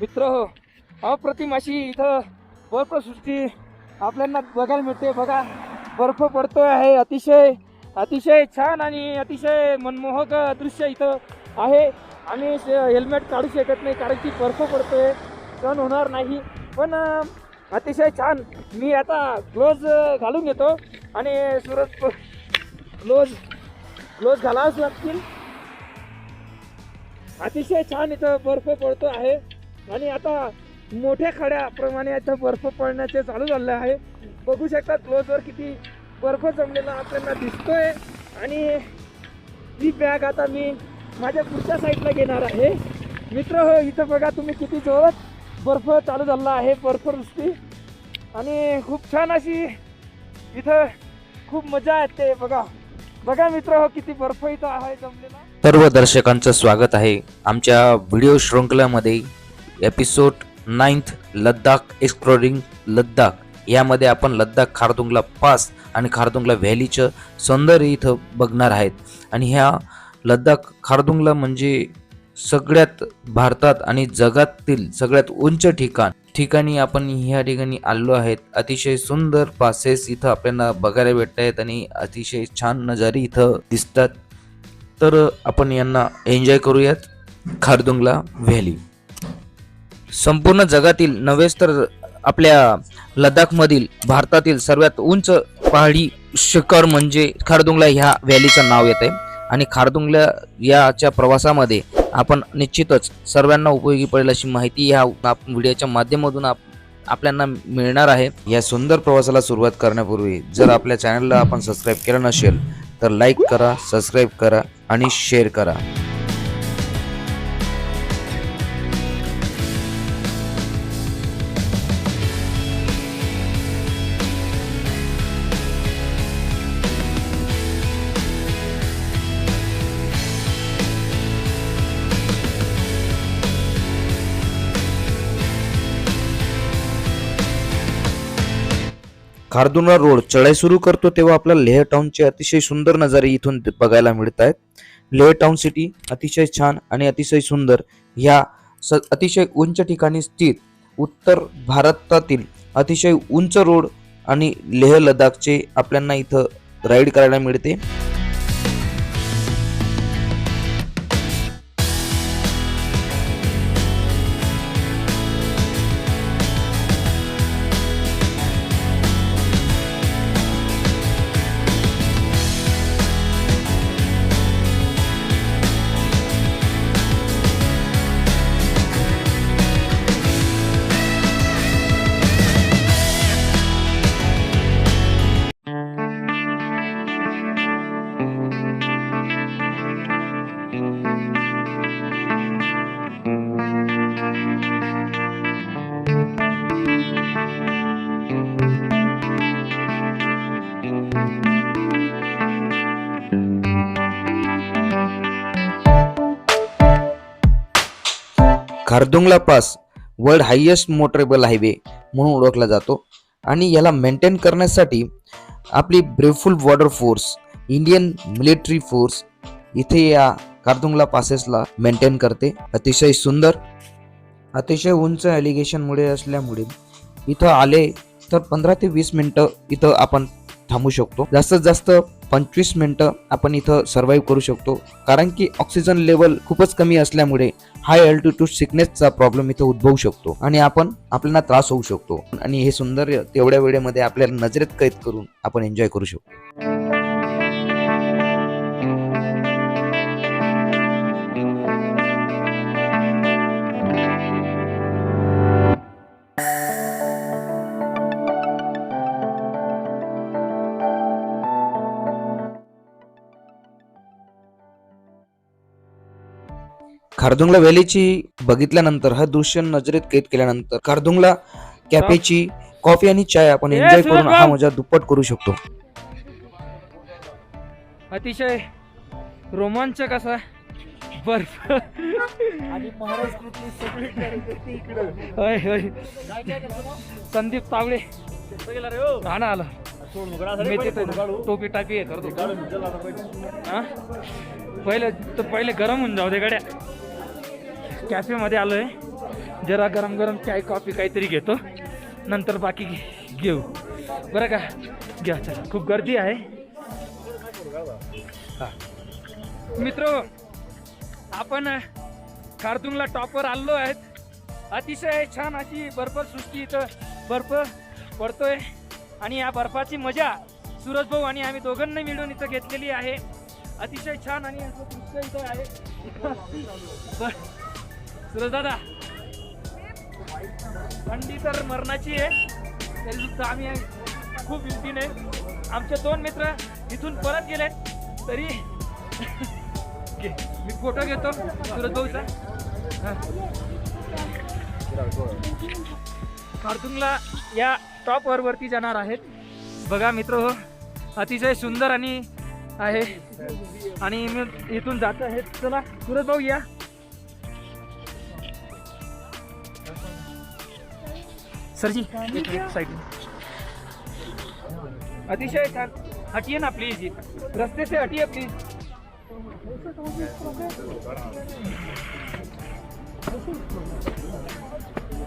मित्र हो, अप्रतिम अशी इथं बर्फसृष्टी आपल्याला बघायला मिळते. बघा, बर्फ पडतोय आहे. अतिशय अतिशय छान आणि अतिशय मनमोहक दृश्य इथं आहे. आम्ही हेल्मेट काढू शकत नाही कारण की बर्फ पडतोय, सहन होणार नाही. पण अतिशय छान. मी आता ग्लोव्ज घालून घेतो आणि ग्लोव्ज घालावेच लागतील. अतिशय छान इथं बर्फ पडतो आहे आणि आता मोठ्या खड्याप्रमाणे इथं बर्फ पडण्याचे चालू झाले आहे. बघू शकता ग्लोव्जवर किती बर्फ जमलेला आपल्याला दिसतोय. आणि ही बॅग आता मी माझ्या पुढच्या साईडला घेणार आहे. मित्र हो, इथं बघा तुम्ही किती जोरात बर्फ चालू झाला आहे, बर्फवृष्टी. आणि खूप छान अशी इथं खूप मजा येते. बघा बघा मित्र हो, किती बर्फ इथं आहे जमलेला. सर्व दर्शकांचं स्वागत आहे आमच्या व्हिडिओ शृंखलामध्ये. Episode 9 Ladakh exploring Ladakh. यामध्ये आपण लद्दाख खारदुंगला पास आणि खारदुंगला व्हॅलीचं सौंदर्य इथं बघणार आहेत. आणि ह्या लद्दाख खारदुंगला म्हणजे सगळ्यात भारतात आणि जगातील सगळ्यात उंच ठिकाणी आपण ह्या ठिकाणी आलो आहेत. अतिशय सुंदर पासेस इथं आपल्याला बघायला भेटत आहेत आणि अतिशय छान नजारे इथं दिसतात. तर आपण यांना एन्जॉय करूयात. खारदुंगला व्हॅली संपूर्ण जगातील नव्हेच तर आपल्या लद्दाखमधील भारतातील सर्वात उंच पहाडी शिखर म्हणजे खारदुंगला ह्या व्हॅलीचं नाव येते. आणि खारदुंगला याच्या प्रवासामध्ये आपण निश्चितच सर्वांना उपयोगी पडेल अशी माहिती ह्या व्हिडिओच्या माध्यमातून आपल्याला मिळणार आहे. या सुंदर प्रवासाला सुरुवात करण्यापूर्वी जर आपल्या चॅनलला आपण सबस्क्राईब केलं नसेल तर लाईक करा, सबस्क्राईब करा आणि शेअर करा. खारदुंगला रोड चढाई सुरू करतो तेव्हा आपल्याला लेह टाउनचे अतिशय सुंदर नजारे इथून बघायला मिळत आहेत. लेह टाउन सिटी अतिशय छान आणि अतिशय सुंदर ह्या अतिशय उंच ठिकाणी स्थित उत्तर भारतातील अतिशय उंच रोड आणि लेह लडाखचे आपल्याला इथं राईड करायला मिळते. Khardungla pass world highest motorable highway म्हणून ओळखला जातो. आणि याला मेंटेन करण्यासाठी आपली braveful border force, Indian military force इथे या खारदुंगला पासेसला मेंटेन करते. अतिशय सुंदर, अतिशय उंच एलिगेशनमुळे असल्यामुळे इथं आले तर 15 ते 20 मिनिटं इथं आपण थांबू शकतो. जास्तीत जास्त 25 मिनिटं आपण इथं सर्व्हाइव्ह करू शकतो. कारण की ऑक्सिजन लेवल खूपच कमी असल्यामुळे हाय अल्टिट्यूड सिकनेसचा प्रॉब्लेम इथं उद्भवू शकतो आणि आपल्याला त्रास होऊ शकतो. आणि हे सुंदर तेवढ्या वेळेमध्ये आपल्याला नजरेत कैद करून आपण एन्जॉय करू शकतो. खारदुंगला व्हॅलीची बघितल्यानंतर हा दृश्य नजरेत कैद केल्यानंतर खारदुंगला कॅफेची कॉफी आणि चाय आपण एन्जॉय करून हा मजा दुप्पट करू शकतो. अतिशय रोमांचक असा बर्फ आणि होय होय. संदीप तावडे राणा आला. टोपी टापी करतो. पहिले गरम होऊन जाऊ दे गड्या. कॅफे मध्ये आलोय जरा गरम गरम चाय कॉफी काहीतरी घेतो, नंतर बाकी घेऊ बरं का. घ्या चला, खूप गर्दी आहे. मित्र, आपण खारदुंगला टॉपवर आलो आहेत. अतिशय छान अशी बर्फसृष्टी, इथं बर्फ पडतोय आणि या बर्फाची मजा सूरज भाऊ आणि आम्ही दोघांनी मिळून इथं घेतलेली आहे. अतिशय छान आणि असं दृश्य इथं आहे. सूरज दादा, थंडी तर मरणाची आहे, तरी सुद्धा आम्ही खूप हिमतीने, आमचे 2 मित्र इथून परत गेले तरी मी फोटो घेतो सूरज भाऊचा. खारदुंगला या टॉपवर वरती जाणार आहेत. बघा मित्र हो, अतिशय सुंदर आणि आहे आणि मी इथून जात आहेत. चला सूरज भाऊ या. सरजी साइड. अतिशय छान. हटिए ना प्लीज, रस्ते से हटिए प्लीज.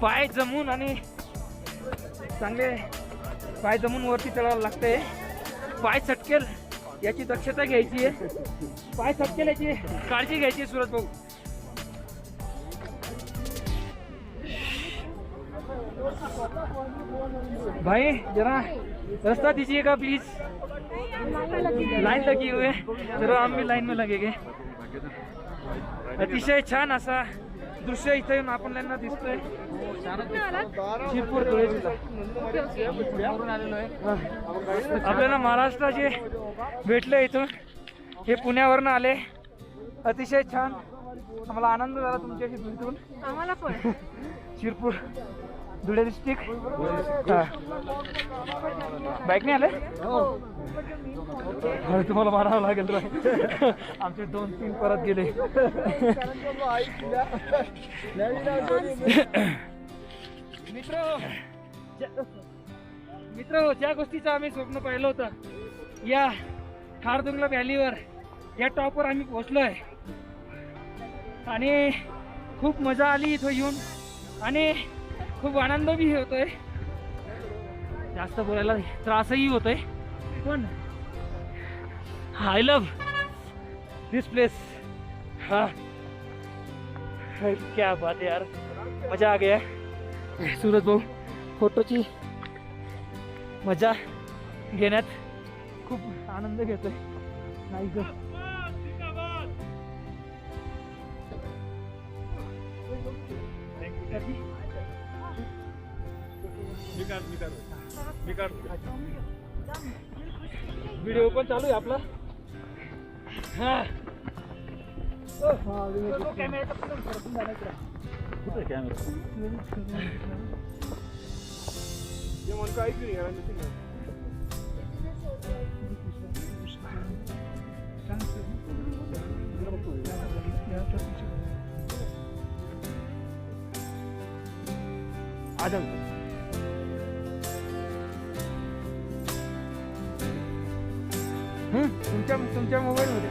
पाय जमून आणि चांगले पाय जमून वरती चढायला लागतंय. पाय चटकेल याची दक्षता घ्यायची आहे. पाय चटकेल याची काळजी घ्यायची आहे सूरज भाऊ. भाई जरा रास्ता दीजिएगा प्लीज. लाइन लगी हुई है, चलो हम भी लाइन में लगेंगे. अतिशय छान असा दृश्य इथं येऊन आपल्याला दिसतोय. शिरपूर धुळे जिल्हा आपल्याला महाराष्ट्राचे भेटले इथून. हे पुण्यावरनं आले. अतिशय छान, आम्हाला आनंद झाला तुमच्याशी भेटून. आम्हाला पण. शिरपूर धुळे डिस्ट्रिक्ट. बाईकने आले? अरे तुम्हाला मारावं लागेल रे. आमचे 2-3 परत गेले. मित्र, ज्या गोष्टीचं आम्ही स्वप्न पाहिलं होतं, या खारदुंगला व्हॅलीवर या टॉपवर आम्ही पोहोचलोय आणि खूप मजा आली इथं येऊन आणि खूप आनंद बी होतोय. जास्त बोलायला त्रासही होतोय, पण आय लव्ह दिस प्लेस. हाँ, क्या बात है यार, मजा आ गया. सूरज भाऊ फोटोची मजा घेण्यात खूप आनंद घेतोय. नाही ग, व्हिडिओ पण चालू आहे आपला. हा तुमच्या मोबाईल मध्ये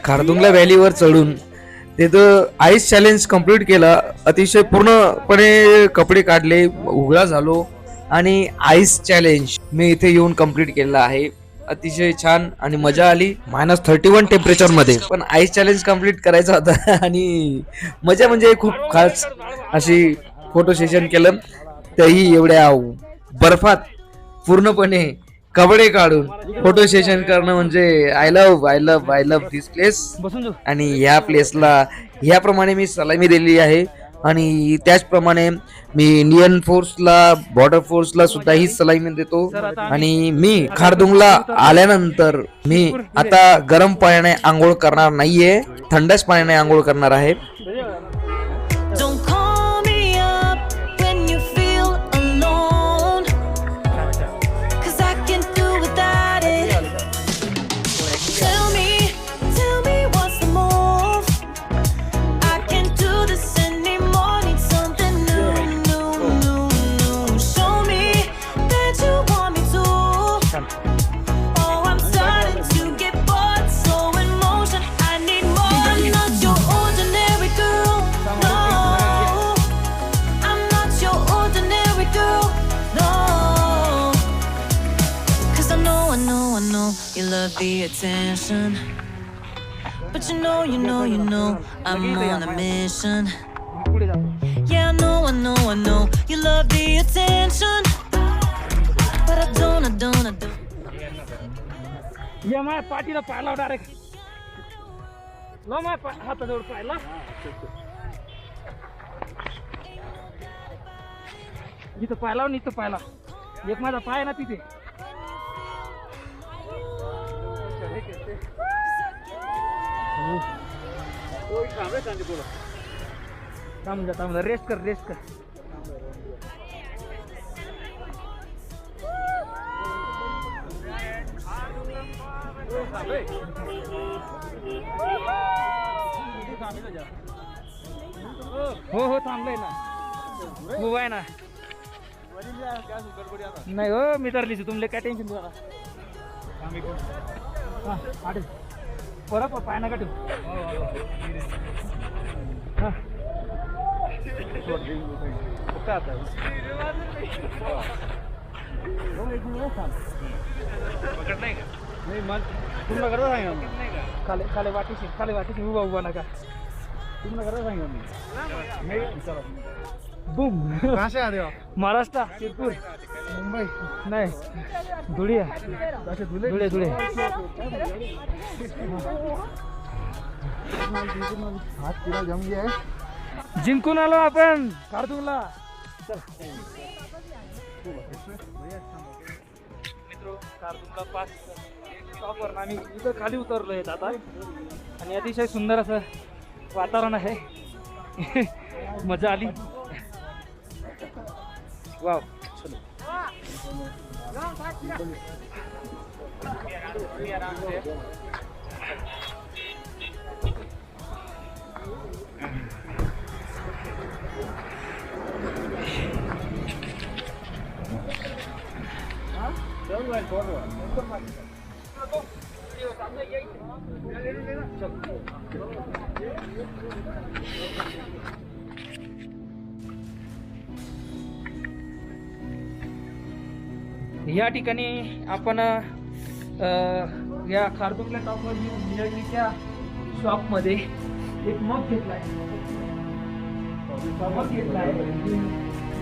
खारदुंगला व्हॅलीवर चढून तिथं आईस चॅलेंज कम्प्लीट केला. अतिशय पूर्णपणे कपडे काढले, उघडा झालो आणि आईस चॅलेंज मी इथे येऊन कम्प्लीट केलेला आहे. अतिशय छान आणि मजा आली. -31 टेम्परेचर मध्ये पण आईस चॅलेंज कम्प्लीट करायचा होता आणि मजा म्हणजे खूप खास अशी फोटो सेशन केलं, तेही एवढ्या बर्फात पूर्णपणे कपडे काढून फोटो सेशन करणं म्हणजे आय लव्ह दिस प्लेस. आणि ह्या प्लेसला ह्याप्रमाणे मी सलामी दिलेली आहे आणि त्याचप्रमाणे मी इंडियन फोर्सला, बॉर्डर फोर्सला सुद्धा ही सलामी देतो. आणि मी खारदुंगला आल्यानंतर मी आता गरम पाण्याने आंघोळ करणार नाहीये, थंडच पाण्याने आंघोळ करणार आहे. Don't call me up when you feel alone, 'cause I can't do without it. Tell me what's the move? I can't do this anymore, need something new. Show me that you want me to. Oh, I'm starting to get bored, so in motion, I need more. I'm not your ordinary girl. I know you love the attention, but you know I'm on a mission. Yeah, I know you love the attention, but I don't. या माझ्या पाठीला पाय लाव direct. लाव माझ्या हाताजवळ पाय लाव. इथं पाय लाव, इथं पाय लाव. एक माझा पाय आहे ना तिथे. थांब जा, रेस्ट कर. हो थांबलंय ना, उभा आहे ना. नाही हो, मी तरलीच तुमले काय टेन्शन तुला. परत पाय नका ठेवू. खाली वाटीशी उभा नका. बूम. महाराष्ट्र, शिरपूर, मुंबई नाही, धुळे. जिंकून आलो आपण खारदुंगला. मित्र, खारदुंगला पास स्टॉपवर आम्ही इथं खाली उतरलोय आता आणि अतिशय सुंदर असं वातावरण आहे. मजा आली. वाव. या ठिकाणी आपण या खारदुंगला टॉपवर मिळालेल्या शॉपमध्ये एक मग घेतलाय.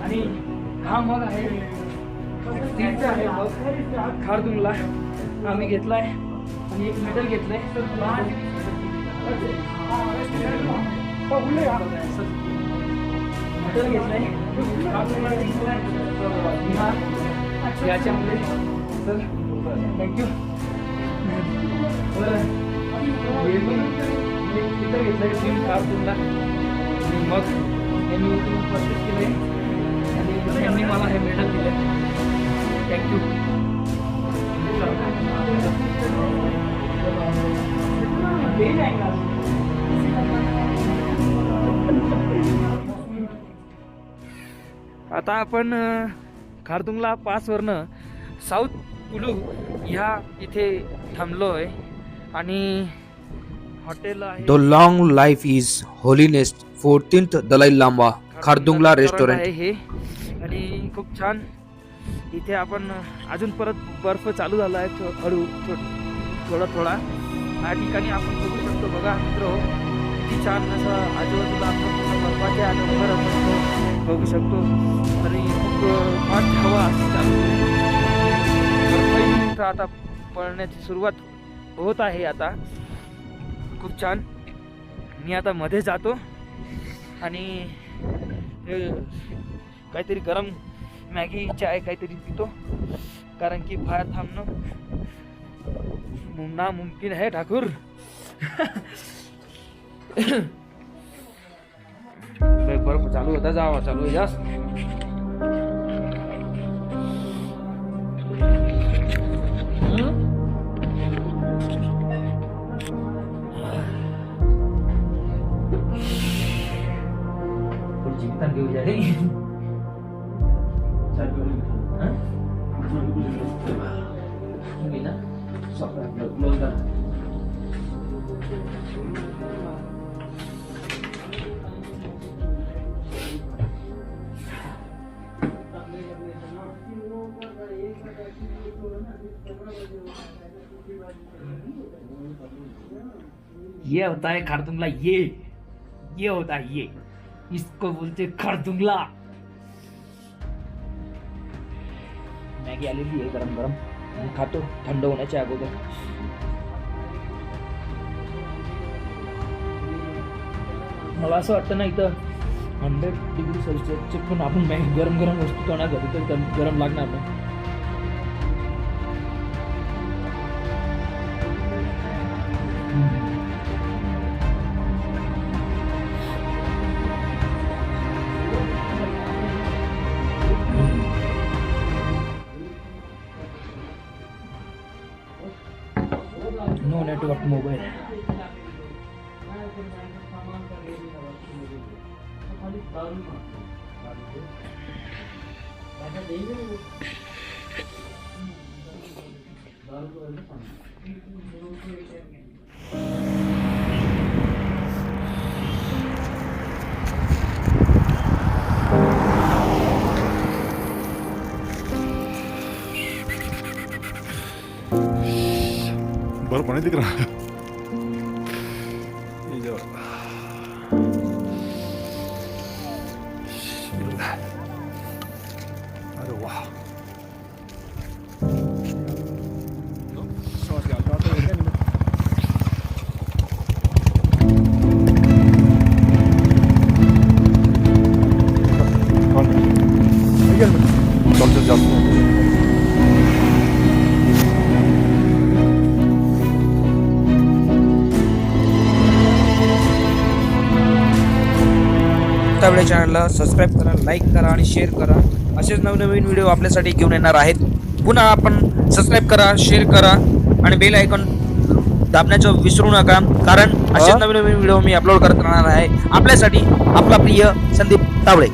आणि हा मग आहे स्टीलचा आहे. मग खारदुंगला आम्ही घेतलाय आणि एक मेडल घेतलंय. मेडल घेतलंय याच्यामध्ये. Sir thank you. बरं, तिथं घेतलंय स्टील खारदुंगला आणि मग यांनी इथून परचेस केले आणि यांनी मला हे मेडल दिले. थँक्यू. आता आपण खारदुंगला पासवरनं साऊथ कुलू ह्या इथे थांबलो आहे आणि हॉटेल आहे. The long life is holiness 14th Dalai Lama Khardungla restaurant आहे हे. आणि खूप छान इथे आपण अजून परत बर्फ चालू झाला आहे हळू थोडा थोडा. या ठिकाणी आपण बघू शकतो बघा मित्र, किती छान असं आजूबाजूला आपण बर्फाचे आणि डोंगर आपण बघू शकतो. आणि खूप फास्ट हवा चालू बर्फही इथं आता पडण्याची सुरुवात होत आहे. आता खूप छान. मी आता मध्ये जातो आणि काहीतरी गरम मॅगी चाय काहीतरी पितो, कारण की बाहेर थांबणं नामुमकिन है ठाकूर. बर्फ चालू होता, जावा चालू आहे जास्त. जीवितान घेऊ जाते ये होता है खारदुंगला. ये होता है ये, इसको बोलते खारदुंगला. मॅगी आलेली आहे गरम गरम, मी खातो थंड होण्याच्या अगोदर. मला असं वाटतं ना इथं 100°C पण आपण गरम गरम वस्तू करणार घरी तर गरम लागणार नाही. No network mobile. बर्फ नहीं दिख रहा है. ये जो अरे वाह, समझ गया. चल चल आपल्या चॅनलला सबस्क्राईब करा, लाईक करा आणि शेअर करा. असेच नवनवीन व्हिडिओ आपल्यासाठी घेऊन येणार आहेत. पुन्हा आपण सबस्क्राईब करा, शेअर करा आणि बेल आयकॉन दाबण्याचं विसरू नका, कारण असेच नवीन व्हिडिओ मी अपलोड करत राहणार आहे आपल्यासाठी. आपला प्रिय संदीप तावडे.